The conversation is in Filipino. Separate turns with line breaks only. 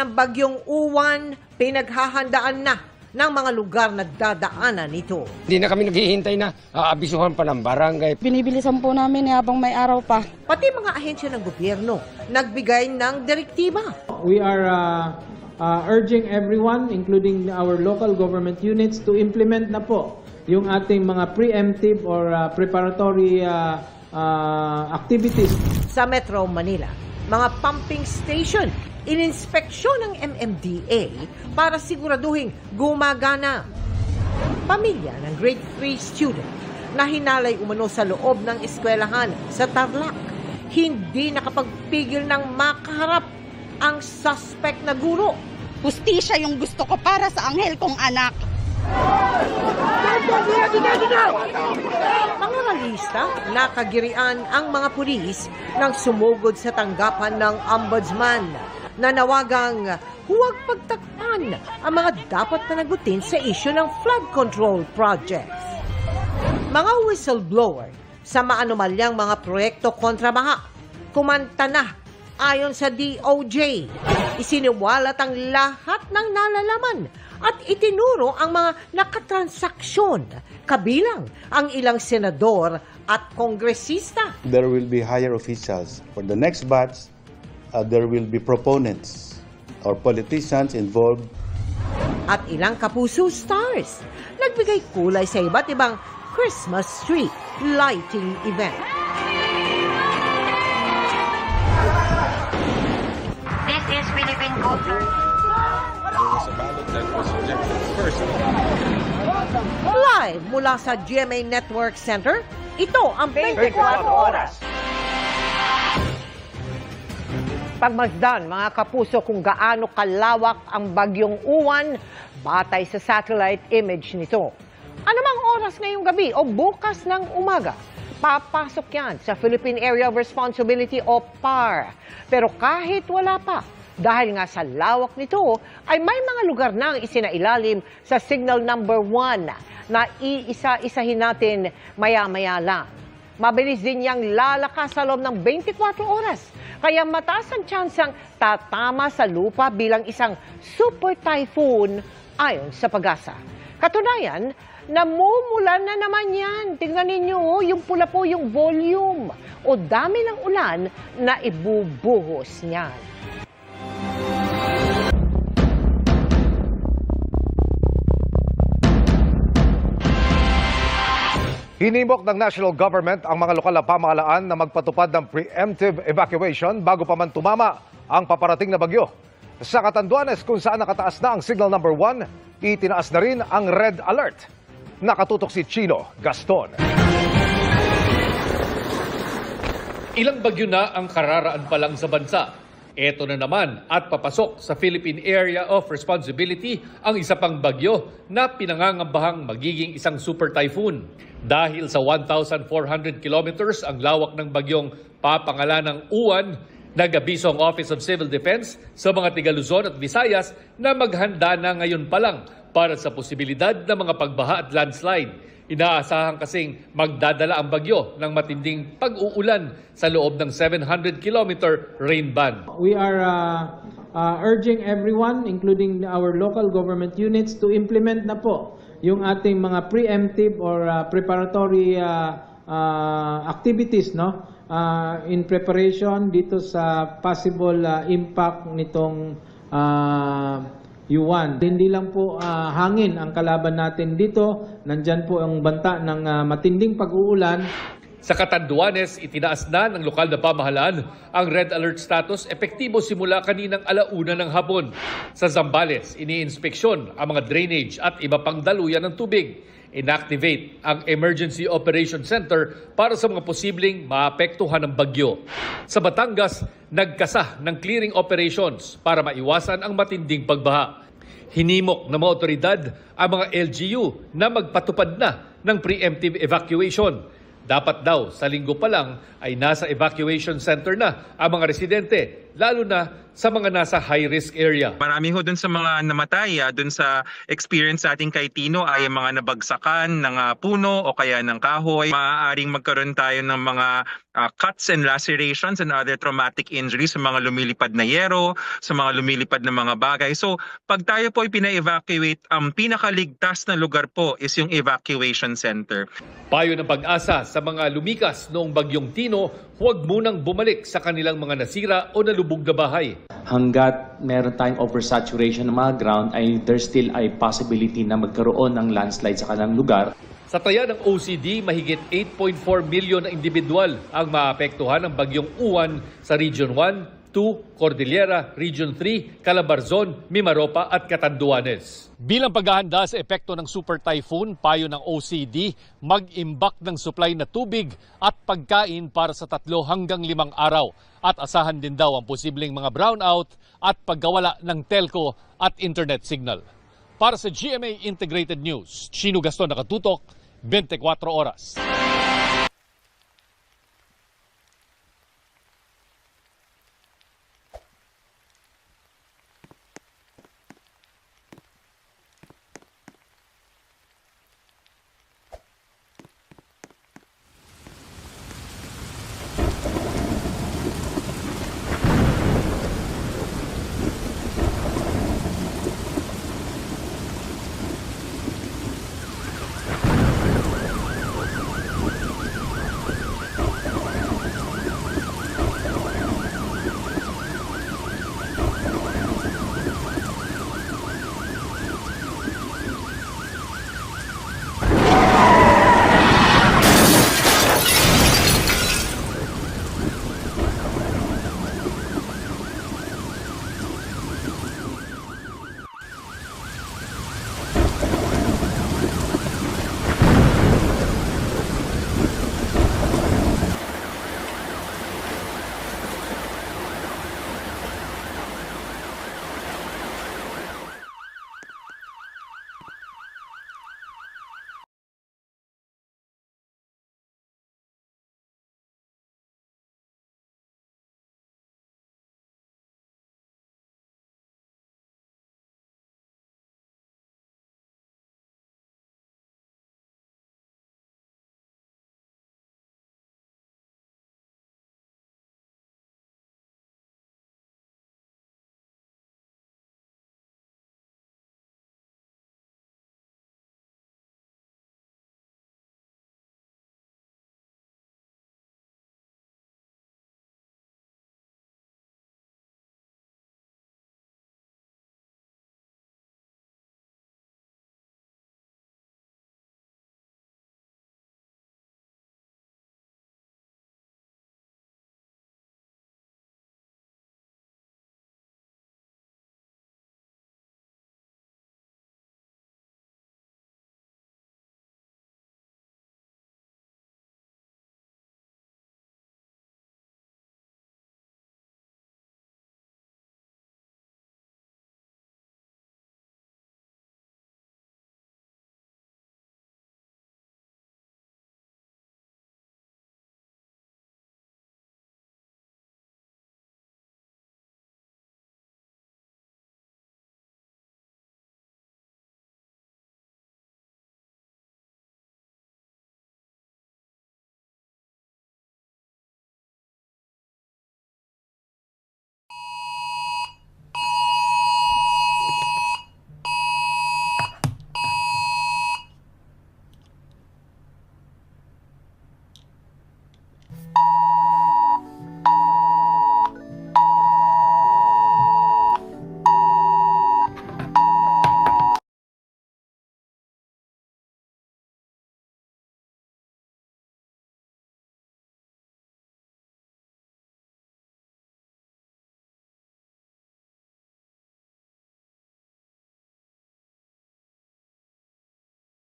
ng bagyong Uwan, pinaghahandaan na ng mga lugar na dadaanan nito.
Hindi na kami naghihintay na aabisuhan pa ng barangay.
Binibilisan po namin habang may araw pa.
Pati mga ahensya ng gobyerno nagbigay ng direktiba.
We are urging everyone, including our local government units, to implement na po yung ating mga preemptive or preparatory activities.
Sa Metro Manila, mga pumping station, ininspeksyon ng MMDA para siguraduhin gumagana. Pamilya ng grade 3 student na hinalay umano sa loob ng eskwelahan sa Tarlac, hindi nakapagpigil ng makaharap ang suspect na guro.
Hustisya yung gusto ko para sa anghel kong anak.
Mga realista, nakagirian ang mga pulis nang sumugod sa tanggapan ng ombudsman na nawagang huwag pagtakpan ang mga dapat panagutin sa isyu ng flood control projects. Mga whistleblower sa maanumalyang mga proyekto kontra baha, kumanta na ayon sa DOJ. Isiniwalat ang lahat ng nalalaman at itinuro ang mga nakatransaksyon, kabilang ang ilang senador at kongresista.
There will be higher officials. For the next batch, there will be proponents or politicians involved.
At ilang kapuso stars, nagbigay kulay sa iba't ibang Christmas tree lighting event.
This is Philippine culture.
Live mula sa GMA Network Center, ito ang 24 Oras. Pagmasdan, mga kapuso, kung gaano kalawak ang bagyong Uwan batay sa satellite image nito. Anumang oras ngayong gabi o bukas ng umaga, papasok yan sa Philippine Area of Responsibility o PAR. Pero kahit wala pa, dahil nga sa lawak nito, ay may mga lugar nang isinailalim sa signal number 1 na iisa-isahin natin maya-maya lang. Mabilis din niyang lalakas sa loob ng 24 oras. Kaya mataas ang tsansang tatama sa lupa bilang isang super typhoon ayon sa Pag-asa. Katunayan, namumulan na naman yan. Tingnan ninyo, yung pula po yung volume o dami ng ulan na ibubuhos niyan.
Hinimok ng national government ang mga lokal na pamahalaan na magpatupad ng preemptive evacuation bago pa man tumama ang paparating na bagyo. Sa Catanduanes, kung saan nakataas na ang signal number 1, itinaas na rin ang red alert. Nakatutok si Chino Gaston.
Ilang bagyo na ang kararaan pa lang sa bansa. Ito na naman at papasok sa Philippine Area of Responsibility ang isa pang bagyo na pinangangambahang magiging isang super typhoon. Dahil sa 1,400 kilometers ang lawak ng bagyong papangalanang Uwan, nag-abiso ang Office of Civil Defense sa mga tiga Luzon at Visayas na maghanda na ngayon pa lang para sa posibilidad ng mga pagbaha at landslide. Inaasahan kasing magdadala ang bagyo ng matinding pag-uulan sa loob ng 700-kilometer rain band.
We are urging everyone, including our local government units, to implement na po yung ating mga preemptive or preparatory activities, no? In preparation dito sa possible impact nitong Uwan. Hindi lang po hangin ang kalaban natin dito. Nandyan po ang banta ng matinding pag-uulan.
Sa Catanduanes, itinaas na ng lokal na pamahalaan ang red alert status epektibo simula kaninang 1:00 ng hapon. Sa Zambales, iniinspeksyon ang mga drainage at iba pang daluyan ng tubig. Inactivate ang Emergency Operation Center para sa mga posibleng maapektuhan ng bagyo. Sa Batangas, nagkasa ng clearing operations para maiwasan ang matinding pagbaha. Hinimok ng mga otoridad ang mga LGU na magpatupad na ng preemptive evacuation. Dapat daw sa linggo pa lang ay nasa evacuation center na ang mga residente, lalo na sa mga nasa high-risk area.
Marami ho dun sa mga namatay, dun sa experience natin kay Tino ay mga nabagsakan ng puno o kaya ng kahoy. Maaaring magkaroon tayo ng mga cuts and lacerations and other traumatic injuries sa mga lumilipad na yero, sa mga lumilipad na mga bagay. So pag tayo po ay pina-evacuate, ang pinakaligtas na lugar po is yung evacuation center.
Payo ng Pag-asa sa mga lumikas noong bagyong Tino, huwag munang bumalik sa kanilang mga nasira o nalubog na bahay.
Hanggat meron tayong oversaturation ng mga ground, ay there's still a possibility na magkaroon ng landslide sa kanilang lugar.
Sa taya ng OCD, mahigit 8.4 milyon na individual ang maapektuhan ng bagyong Uwan sa Region 1, 2, Cordillera, Region 3, Calabarzon, Mimaropa at Catanduanes. Bilang paghahanda sa epekto ng super typhoon, payo ng OCD, mag-imbak ng supply na tubig at pagkain para sa 3 hanggang 5 araw. At asahan din daw ang posibleng mga brownout at pagkawala ng telco at internet signal. Para sa GMA Integrated News, Chino Gaston, nakatutok, 24 oras.